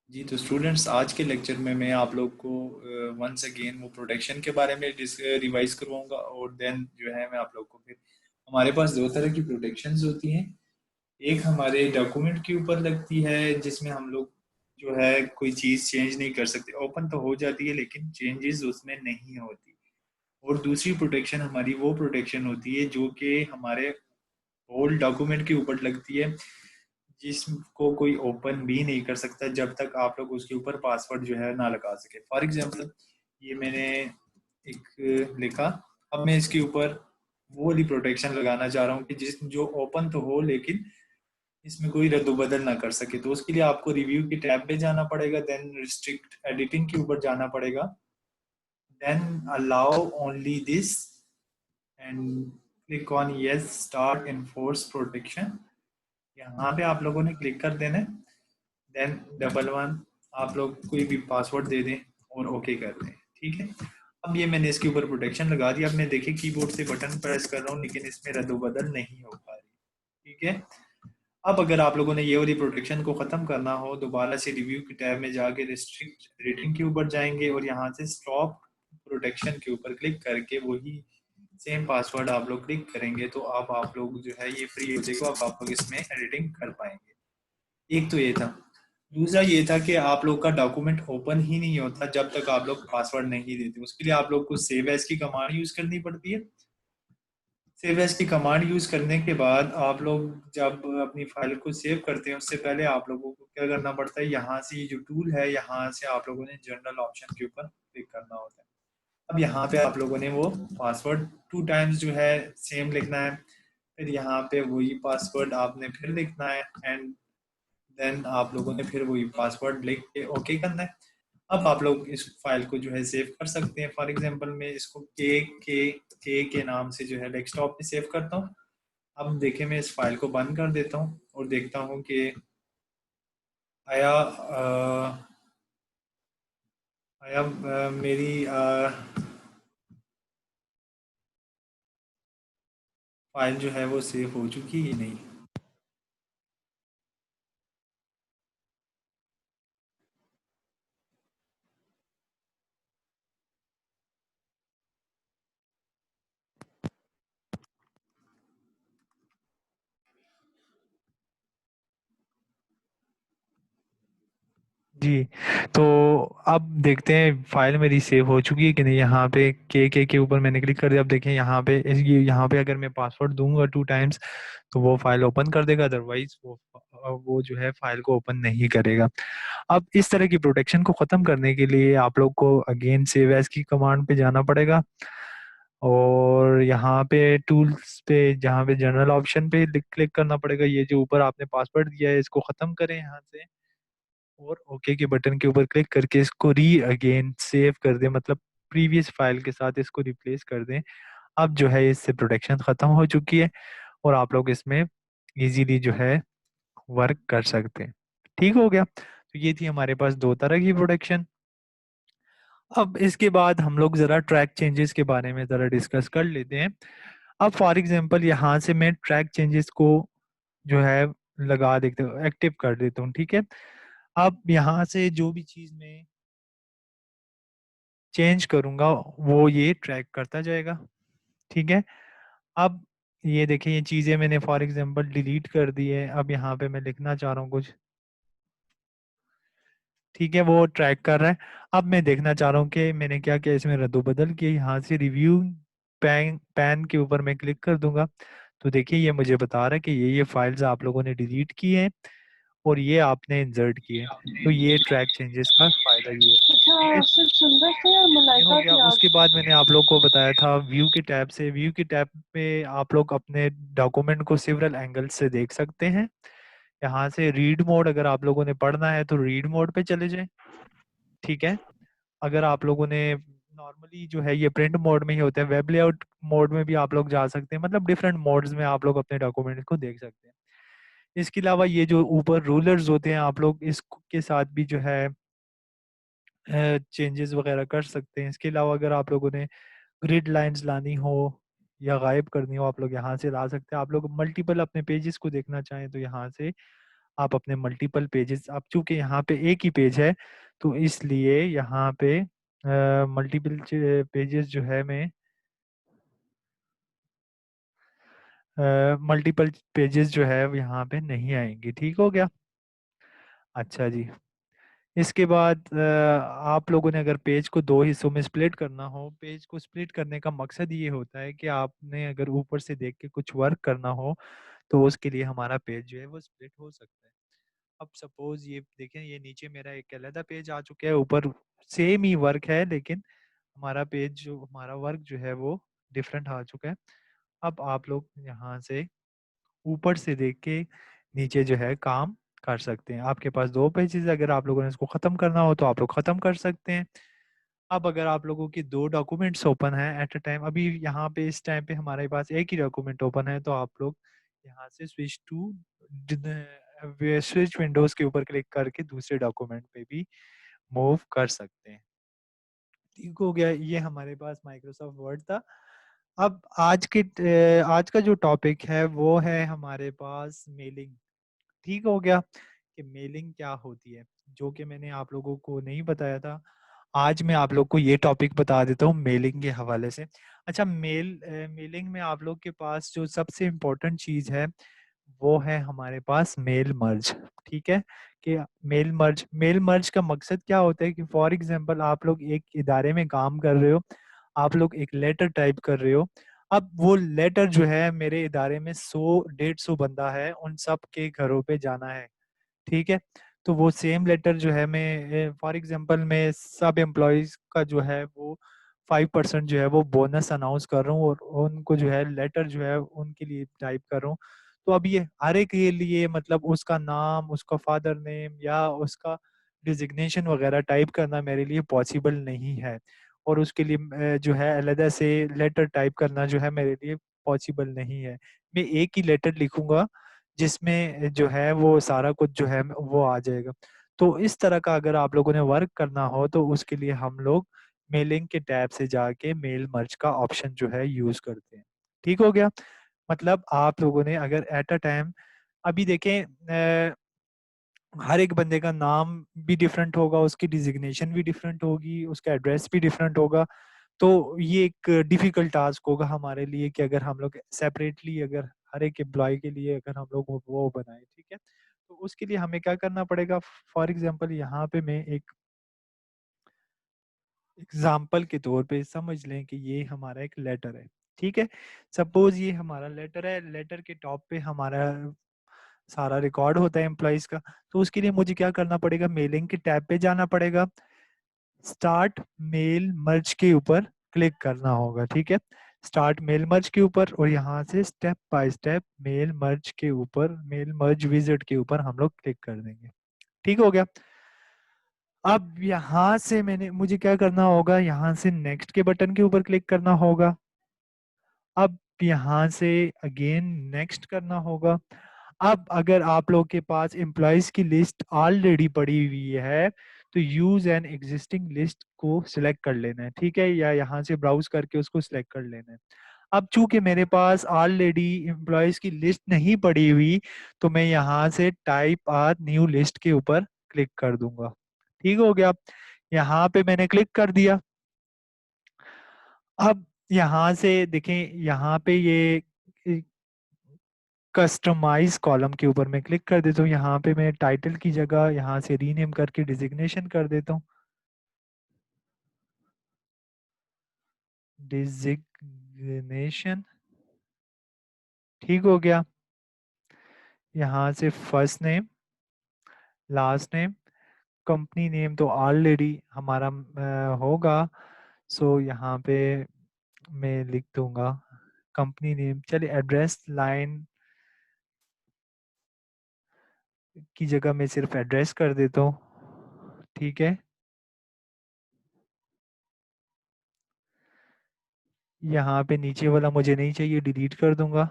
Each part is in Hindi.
जी, तो स्टूडेंट्स आज के लेक्चर में मैं आप लोग को वंस अगेन वो प्रोटेक्शन के बारे में रिवाइज करवाऊंगा और देन जो है मैं आप लोग को फिर हमारे पास दो तरह की प्रोटेक्शंस होती हैं। एक हमारे डॉक्यूमेंट के ऊपर लगती है जिसमें हम लोग जो है कोई चीज़ चेंज नहीं कर सकते, ओपन तो हो जाती है लेकिन चेंजेस उसमें नहीं होती। और दूसरी प्रोटेक्शन हमारी वो प्रोटेक्शन होती है जो कि हमारे होल डॉक्यूमेंट के ऊपर लगती है, जिसको कोई ओपन भी नहीं कर सकता जब तक आप लोग उसके ऊपर पासवर्ड जो है ना लगा सके। फॉर एग्जांपल ये मैंने एक लिखा, अब मैं इसके ऊपर वो वाली प्रोटेक्शन लगाना चाह रहा हूँ कि जिस जो ओपन तो हो लेकिन इसमें कोई रद्द-बदल ना कर सके। तो उसके लिए आपको रिव्यू की टैब पे जाना पड़ेगा, देन रिस्ट्रिक्ट एडिटिंग के ऊपर जाना पड़ेगा, then allow only this and click on yes start enforce protection. यहाँ पे आप लोगों ने क्लिक कर देना है, देन डबल वन आप लोग कोई भी पासवर्ड दे दें और ओके कर दें। ठीक है, अब ये मैंने इसके ऊपर प्रोटेक्शन लगा दिया। अब मैं देखिए कीबोर्ड से बटन प्रेस कर रहा हूँ लेकिन इसमें रद्द-बदल नहीं हो पा रही। ठीक है, अब अगर आप लोगों ने ये वाली प्रोटेक्शन को ख़त्म करना हो, दोबारा से रिव्यू की टैब में जाके रिस्ट्रिक्ट रेटिंग के ऊपर जाएंगे और यहाँ से स्टॉप प्रोटेक्शन के ऊपर क्लिक करके वही सेम पासवर्ड आप लोग क्लिक करेंगे तो अब आप लोग जो है ये फ्री हो जाएगा, अब आप लोग इसमें एडिटिंग कर पाएंगे। एक तो ये था। दूसरा ये था कि आप लोग का डॉक्यूमेंट ओपन ही नहीं होता जब तक आप लोग पासवर्ड नहीं देते। उसके लिए आप लोग को सेव एज की कमांड यूज करनी पड़ती है। सेव एज की कमांड यूज करने के बाद आप लोग जब अपनी फाइल को सेव करते हैं उससे पहले आप लोगों को क्या करना पड़ता है, यहाँ से ये जो टूल है यहाँ से आप लोगों ने जनरल ऑप्शन के ऊपर क्लिक करना होता है। अब यहाँ पे आप लोगों ने वो पासवर्ड 2 टाइम्स जो है सेम लिखना है, फिर यहाँ पे वही पासवर्ड आपने फिर लिखना है एंड देन आप लोगों ने फिर वही पासवर्ड लिख के ओके करना है। अब आप लोग इस फाइल को जो है सेव कर सकते हैं। फॉर एग्जांपल मैं इसको के नाम से जो है डेस्कटॉप पे सेव करता हूँ। अब देखिए मैं इस फाइल को बंद कर देता हूँ और देखता हूँ कि आया मेरी फाइल जो है वो सेव हो चुकी है नहीं। जी। तो अब देखते हैं फाइल मेरी सेव हो चुकी है कि नहीं। यहाँ पे के ऊपर मैंने क्लिक कर दिया। अब देखें यहाँ पे ये यहाँ पे अगर मैं पासवर्ड दूंगा 2 टाइम्स तो वो फाइल ओपन कर देगा, अदरवाइज वो जो है फाइल को ओपन नहीं करेगा। अब इस तरह की प्रोटेक्शन को ख़त्म करने के लिए आप लोग को अगेन सेव एज की कमांड पे जाना पड़ेगा और यहाँ पे टूल्स पे जहाँ पे जनरल ऑप्शन पे क्लिक करना पड़ेगा। ये जो ऊपर आपने पासवर्ड दिया है इसको ख़त्म करें यहाँ से और ओके के बटन के ऊपर क्लिक करके इसको री अगेन सेव कर दें, मतलब प्रीवियस फाइल के साथ इसको रिप्लेस कर दें। अब जो है इससे प्रोटेक्शन ख़त्म हो चुकी है और आप लोग इसमें इजीली जो है वर्क कर सकते हैं। ठीक हो गया। तो ये थी हमारे पास दो तरह की प्रोटेक्शन। अब इसके बाद हम लोग ज़रा ट्रैक चेंजेस के बारे में ज़रा डिस्कस कर लेते हैं। अब फॉर एग्जांपल यहाँ से मैं ट्रैक चेंजेस को जो है लगा देता हूँ, एक्टिव कर देता हूँ। ठीक है, अब यहाँ से जो भी चीज़ मैं चेंज करूंगा वो ये ट्रैक करता जाएगा। ठीक है, अब ये देखिए ये चीज़ें मैंने फॉर एग्जांपल डिलीट कर दी है। अब यहाँ पे मैं लिखना चाह रहा हूँ कुछ, ठीक है, वो ट्रैक कर रहा है। अब मैं देखना चाह रहा हूँ कि मैंने क्या किया, इसमें रद्दोबदल किया। यहाँ से रिव्यू पैन के ऊपर मैं क्लिक कर दूंगा तो देखिए ये मुझे बता रहा है कि ये फाइल्स आप लोगों ने डिलीट की हैं और ये आपने इंसर्ट किए। तो ये ट्रैक चेंजेस का फायदा ये है। अच्छा, ठीक है, सिर्फ सुंदर से या ये हो मलाइका गया। थी उसके आज? बाद मैंने आप लोग को बताया था व्यू की टैब से, व्यू की टैब पे आप लोग अपने डॉक्यूमेंट को सिवरल एंगल से देख सकते हैं। यहाँ से रीड मोड, अगर आप लोगों ने पढ़ना है तो रीड मोड पे चले जाएं। ठीक है, अगर आप लोगों ने नॉर्मली जो है ये प्रिंट मोड में ही होते हैं, वेब लेआउट मोड में भी आप लोग जा सकते हैं, मतलब डिफरेंट मोड्स में आप लोग अपने डॉक्यूमेंट्स को देख सकते हैं। इसके अलावा ये जो ऊपर रूलर्स होते हैं आप लोग इसके साथ भी जो है चेंजेस वगैरह कर सकते हैं। इसके अलावा अगर आप लोगों ने ग्रिड लाइंस लानी हो या गायब करनी हो आप लोग यहाँ से ला सकते हैं। आप लोग मल्टीपल अपने पेजेस को देखना चाहें तो यहाँ से आप अपने मल्टीपल पेजेस, अब चूंकि यहाँ पे एक ही पेज है तो इसलिए यहाँ पे मल्टीपल पेजेस जो है मैं मल्टीपल पेजेस जो है वो यहाँ पे नहीं आएंगे। ठीक हो गया। अच्छा जी। इसके बाद आप लोगों ने अगर पेज को दो हिस्सों में स्प्लिट करना हो, पेज को स्प्लिट करने का मकसद ये होता है कि आपने अगर ऊपर से देख के कुछ वर्क करना हो तो उसके लिए हमारा पेज जो है वो स्प्लिट हो सकता है। अब सपोज ये देखें, ये नीचे मेरा एक अलग पेज आ चुका है, ऊपर सेम ही वर्क है लेकिन हमारा पेज जो हमारा वर्क जो है वो डिफरेंट आ चुका है। अब आप लोग यहाँ से ऊपर से देख के नीचे जो है काम कर सकते हैं। आपके पास दो पेजेस, अगर आप लोगों ने इसको ख़त्म करना हो तो आप लोग ख़त्म कर सकते हैं। अब अगर आप लोगों की दो डॉक्यूमेंट्स ओपन है एट अ टाइम, अभी यहाँ पे इस टाइम पे हमारे पास एक ही डॉक्यूमेंट ओपन है, तो आप लोग यहाँ से स्विच विंडोज के ऊपर क्लिक करके दूसरे डॉक्यूमेंट पे भी मूव कर सकते हैं। ठीक हो गया। ये हमारे पास माइक्रोसॉफ्ट वर्ड था। अब आज का जो टॉपिक है वो है हमारे पास मेलिंग। ठीक हो गया कि मेलिंग क्या होती है, जो कि मैंने आप लोगों को नहीं बताया था। आज मैं आप लोग को ये टॉपिक बता देता हूँ मेलिंग के हवाले से। अच्छा, मेलिंग में आप लोग के पास जो सबसे इम्पोर्टेंट चीज़ है वो है हमारे पास मेल मर्ज। ठीक है कि मेल मर्ज का मकसद क्या होता है कि फॉर एग्जांपल आप लोग एक इदारे में काम कर रहे हो, आप लोग एक लेटर टाइप कर रहे हो। अब वो लेटर जो है मेरे इदारे में 100-150 बंदा है, उन सब के घरों पे जाना है। ठीक है। तो वो सेम लेटर जो है मैं फॉर एग्जांपल मैं सब एम्प्लॉयज का जो है वो 5% जो है वो बोनस अनाउंस कर रहा हूँ और उनको जो है लेटर जो है उनके लिए टाइप कर रहा हूँ। तो अब ये हर एक के लिए मतलब उसका नाम, उसका फादर नेम या उसका डिजिग्नेशन वगैरह टाइप करना मेरे लिए पॉसिबल नहीं है, और उसके लिए जो है अलग से लेटर टाइप करना जो है मेरे लिए पॉसिबल नहीं है। मैं एक ही लेटर लिखूंगा जिसमें जो है वो सारा कुछ जो है वो आ जाएगा। तो इस तरह का अगर आप लोगों ने वर्क करना हो तो उसके लिए हम लोग मेलिंग के टैब से जाके मेल मर्ज का ऑप्शन जो है यूज करते हैं। ठीक हो गया। मतलब आप लोगों ने अगर एट अ टाइम, अभी देखें हर एक बंदे का नाम भी डिफरेंट होगा, उसकी डिजिग्नेशन भी डिफरेंट होगी, उसका एड्रेस भी डिफरेंट होगा। तो ये एक डिफिकल्ट टास्क होगा हमारे लिए कि अगर हम लोग सेपरेटली अगर हर एक एम्प्लॉय के लिए अगर हम लोग वो बनाए। ठीक है। तो उसके लिए हमें क्या करना पड़ेगा, फॉर एग्जांपल यहाँ पे मैं एक एग्जाम्पल के तौर पे समझ लें कि ये हमारा एक लेटर है। ठीक है। सपोज ये हमारा लेटर है, लेटर के टॉप पे हमारा सारा रिकॉर्ड होता है एम्प्लॉयज का। तो उसके लिए मुझे क्या करना पड़ेगा, मेलिंग के टैब पे जाना पड़ेगा, स्टार्ट मेल मर्ज के ऊपर क्लिक करना होगा। ठीक है। स्टार्ट मेल मर्ज के ऊपर, और यहाँ से step by step mail merge के ऊपर, मेल मर्ज विजिट के ऊपर हम लोग क्लिक कर देंगे। ठीक हो गया। अब यहाँ से मुझे क्या करना होगा, यहाँ से नेक्स्ट के बटन के ऊपर क्लिक करना होगा। अब यहाँ से अगेन नेक्स्ट करना होगा। अब अगर आप लोग के पास एम्प्लॉयज की लिस्ट ऑलरेडी पड़ी हुई है तो यूज एन एग्जिस्टिंग लिस्ट को सिलेक्ट कर लेना है। ठीक है, या यहाँ से ब्राउज करके उसको सिलेक्ट कर लेना है। अब चूंकि मेरे पास ऑलरेडी एम्प्लॉयज की लिस्ट नहीं पड़ी हुई तो मैं यहाँ से टाइप आ न्यू लिस्ट के ऊपर क्लिक कर दूंगा। ठीक हो गया। यहाँ पे मैंने क्लिक कर दिया। अब यहाँ से देखें, यहाँ पे ये कस्टमाइज कॉलम के ऊपर मैं क्लिक कर देता हूँ। यहाँ पे मैं टाइटल की जगह यहाँ से रीनेम करके डिजिग्नेशन कर देता हूँ, डिजिग्नेशन। ठीक हो गया। यहाँ से first name, last name, company name तो ऑलरेडी हमारा होगा, सो यहाँ पे मैं लिख दूंगा कंपनी नेम। चलिए एड्रेस लाइन की जगह मैं सिर्फ एड्रेस कर देता हूँ। ठीक है। यहाँ पे नीचे वाला मुझे नहीं चाहिए, डिलीट कर दूंगा।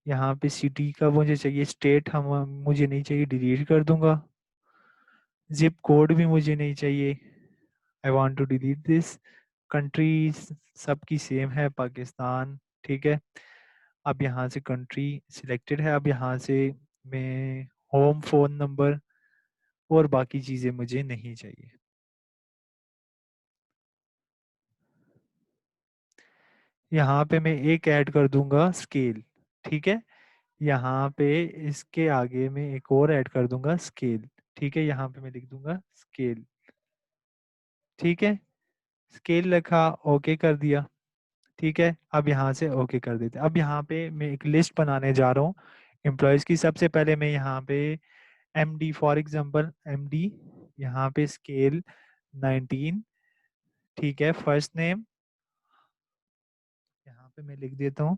यहाँ पे सिटी का मुझे चाहिए, स्टेट हम मुझे नहीं चाहिए, डिलीट कर दूंगा। जिप कोड भी मुझे नहीं चाहिए, I want to delete this. Country सबकी सेम है, पाकिस्तान। ठीक है। अब यहाँ से कंट्री सिलेक्टेड है। अब यहाँ से मैं होम फोन नंबर, और बाकी चीज़ें मुझे नहीं चाहिए। यहाँ पे मैं एक ऐड कर दूंगा स्केल, ठीक है। यहाँ पे इसके आगे मैं एक और ऐड कर दूंगा स्केल, ठीक है। यहाँ पे मैं लिख दूंगा स्केल, ठीक है। स्केल लिखा, ओके कर दिया, ठीक है। अब यहाँ से ओके कर देते, अब यहाँ पे मैं एक लिस्ट बनाने जा रहा हूँ एम्प्लॉयज़ की। सबसे पहले मैं यहाँ पे एमडी, फॉर एग्जांपल एमडी, यहाँ पे स्केल 19, ठीक है। फर्स्ट नेम यहाँ पे मैं लिख देता हूँ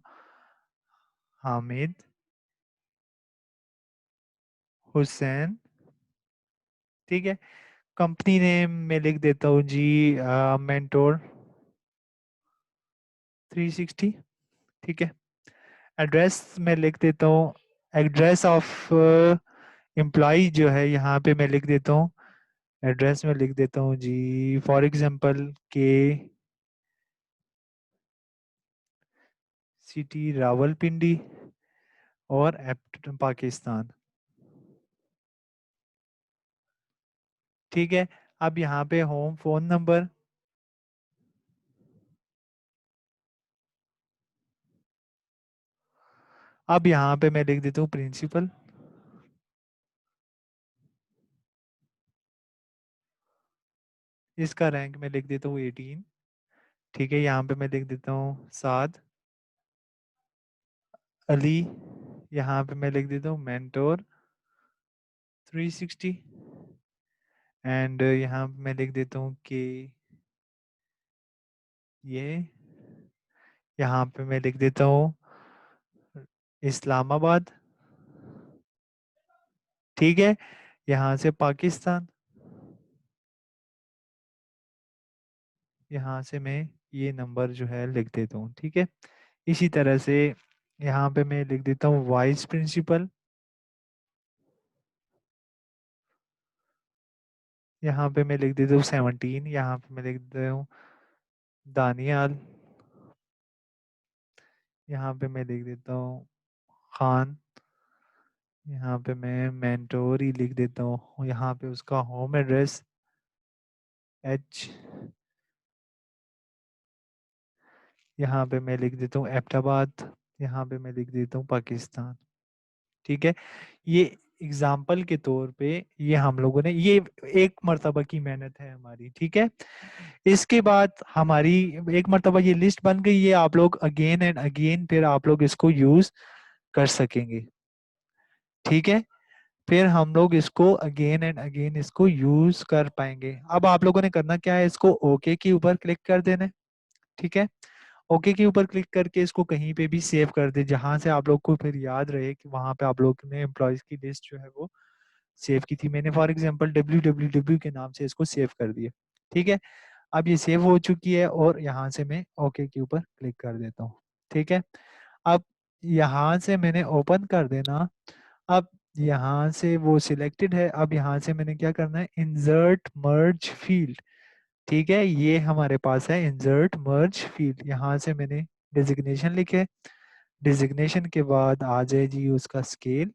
हामिद हुसैन, ठीक है। कंपनी नेम में लिख देता हूँ जी मेंटोर 360, ठीक है। एड्रेस में लिख देता हूँ, एड्रेस ऑफ एम्प्लॉय जो है यहाँ पे मैं लिख देता हूँ, एड्रेस में लिख देता हूँ जी फॉर एग्जांपल के सिटी रावलपिंडी और पाकिस्तान, ठीक है। अब यहाँ पे होम फोन नंबर, अब यहाँ पे मैं लिख देता हूँ प्रिंसिपल, इसका रैंक मैं लिख देता हूँ 18, ठीक है। यहाँ पे मैं लिख देता हूँ साद अली, यहाँ पे मैं लिख देता हूँ मेंटोर 360, एंड यहाँ पे मैं लिख देता हूँ कि ये, यहाँ पे मैं लिख देता हूँ इस्लामाबाद, ठीक है। यहाँ से पाकिस्तान, यहाँ से मैं ये नंबर जो है लिख देता हूँ, ठीक है। इसी तरह से यहाँ पे मैं लिख देता हूँ वाइस प्रिंसिपल, यहाँ पे मैं लिख देता हूँ 17, यहाँ पे मैं लिख देता हूँ दानियाल, यहाँ पे मैं लिख देता हूँ खान, यहाँ पे मैं मेंटोर ही लिख देता हूँ, यहाँ पे उसका होम एड्रेस एच, यहाँ पे मैं लिख देता हूँ एबटाबाद, यहाँ पे मैं लिख देता हूँ पाकिस्तान, ठीक है। ये एग्जाम्पल के तौर पे ये हम लोगों ने, ये एक मर्तबा की मेहनत है हमारी, ठीक है। इसके बाद हमारी एक मर्तबा ये लिस्ट बन गई, ये आप लोग अगेन एंड अगेन फिर आप लोग इसको यूज कर सकेंगे, ठीक है। फिर हम लोग इसको अगेन एंड अगेन इसको यूज कर पाएंगे। अब आप लोगों ने करना क्या है, इसको ओके के ऊपर क्लिक कर देना है, ठीक है। ओके के ऊपर क्लिक करके इसको कहीं पे भी सेव कर दे, जहां से आप लोग को फिर याद रहे कि वहां पे आप लोग ने एम्प्लॉयज की लिस्ट जो है वो सेव की थी। मैंने फॉर एग्जांपल www के नाम से इसको सेव कर दिया, ठीक है। अब ये सेव हो चुकी है और यहाँ से मैं ओके के ऊपर क्लिक कर देता हूँ, ठीक है। अब यहाँ से मैंने ओपन कर देना, अब यहाँ से वो सिलेक्टेड है। अब यहाँ से मैंने क्या करना है, इंसर्ट मर्ज फील्ड, ठीक है। ये हमारे पास है इंसर्ट मर्ज फील्ड, यहाँ से मैंने डिजिग्नेशन लिखे, डिजिग्नेशन के बाद आ जाए जी उसका स्केल,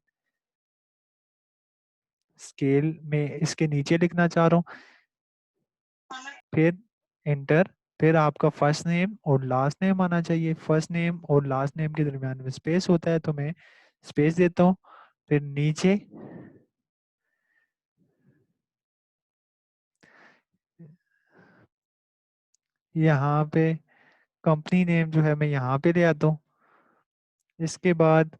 स्केल में इसके नीचे लिखना चाह रहा हूँ, फिर एंटर, फिर आपका फर्स्ट नेम और लास्ट नेम आना चाहिए। फर्स्ट नेम और लास्ट नेम के दरमियान में स्पेस होता है तो मैं स्पेस देता हूँ। फिर नीचे यहाँ पे कंपनी नेम जो है मैं यहाँ पे ले आता हूँ। इसके बाद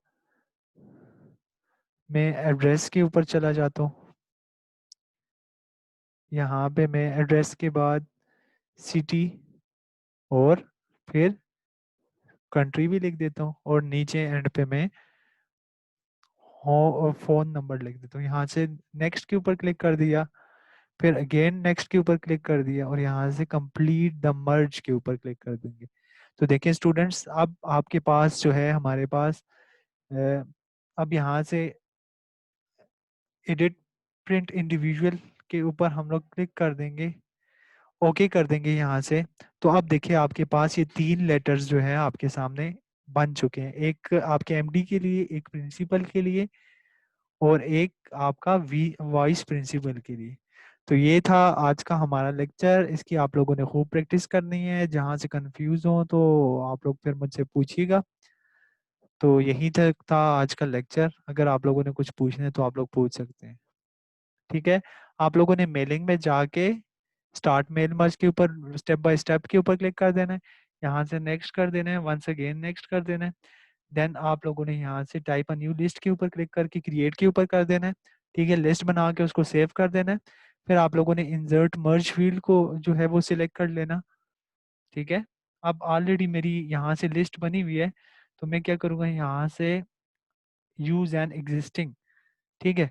मैं एड्रेस के ऊपर चला जाता हूँ, यहाँ पे मैं एड्रेस के बाद सिटी और फिर कंट्री भी लिख देता हूँ, और नीचे एंड पे मैं हो फोन नंबर लिख देता हूँ। यहाँ से नेक्स्ट के ऊपर क्लिक कर दिया, फिर अगेन नेक्स्ट के ऊपर क्लिक कर दिया, और यहाँ से कंप्लीट द मर्ज के ऊपर क्लिक कर देंगे। तो देखिए स्टूडेंट्स, अब आपके पास जो है हमारे पास अ, अब यहाँ से एडिट प्रिंट इंडिविजुअल के ऊपर हम लोग क्लिक कर देंगे, ओके कर देंगे यहाँ से। तो अब देखिए आपके पास ये 3 लेटर्स जो है आपके सामने बन चुके हैं, एक आपके एमडी के लिए, एक प्रिंसिपल के लिए और एक आपका वाइस प्रिंसिपल के लिए। तो ये था आज का हमारा लेक्चर। इसकी आप लोगों ने खूब प्रैक्टिस करनी है। जहाँ से कंफ्यूज हो तो आप लोग फिर मुझसे पूछिएगा। तो यही तक था आज का लेक्चर। अगर आप लोगों ने कुछ पूछना है तो आप लोग पूछ सकते हैं। ठीक है। आप लोगों ने मेलिंग में जाके स्टार्ट मेल मर्ज के ऊपर स्टेप बाय स्टेप के ऊपर क्लिक कर देना है। यहाँ से नेक्स्ट कर देना है, वंस अगेन नेक्स्ट कर देना है। देन आप लोगों ने यहाँ से टाइप अ न्यू लिस्ट के ऊपर क्लिक करके क्रिएट के ऊपर कर देना है। ठीक है, लिस्ट बना के उसको सेव कर देना है। फिर आप लोगों ने इंसर्ट मर्ज फील्ड को जो है वो सिलेक्ट कर लेना। ठीक है। अब ऑलरेडी मेरी यहाँ से लिस्ट बनी हुई है, तो मैं क्या करूँगा, यहाँ से यूज एन एग्जिस्टिंग, ठीक है,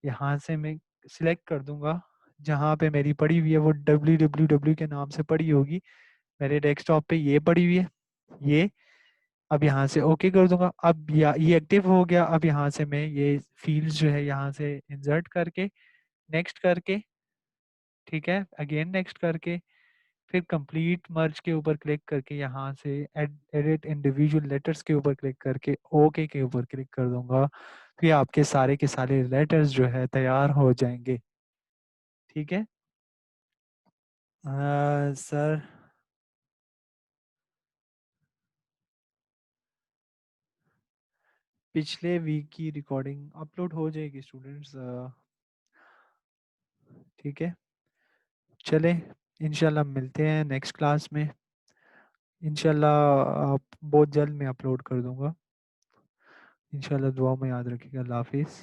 यहाँ से मैं सिलेक्ट कर दूंगा। जहाँ पे मेरी पड़ी हुई है वो www के नाम से पड़ी होगी। मेरे डेस्कटॉप पे ये पड़ी हुई है, ये। अब यहाँ से ओके कर दूंगा। अब ये एक्टिव हो गया। अब यहाँ से मैं ये फील्ड्स जो है यहाँ से इंसर्ट करके नेक्स्ट करके, ठीक है, अगेन नेक्स्ट करके, फिर कंप्लीट मर्ज के ऊपर क्लिक करके यहाँ से एडिट इंडिविजुअल लेटर्स के ऊपर क्लिक करके ओके के ऊपर क्लिक कर दूंगा। फिर आपके सारे के सारे लेटर्स जो है तैयार हो जाएंगे। ठीक है। सर, पिछले वीक की रिकॉर्डिंग अपलोड हो जाएगी स्टूडेंट्स। ठीक है, चले, इंशाल्लाह मिलते हैं नेक्स्ट क्लास में। इंशाल्लाह आप बहुत जल्द मैं अपलोड कर दूंगा। इंशाल्लाह दुआ में याद रखिएगा। अल्लाह हाफिज़।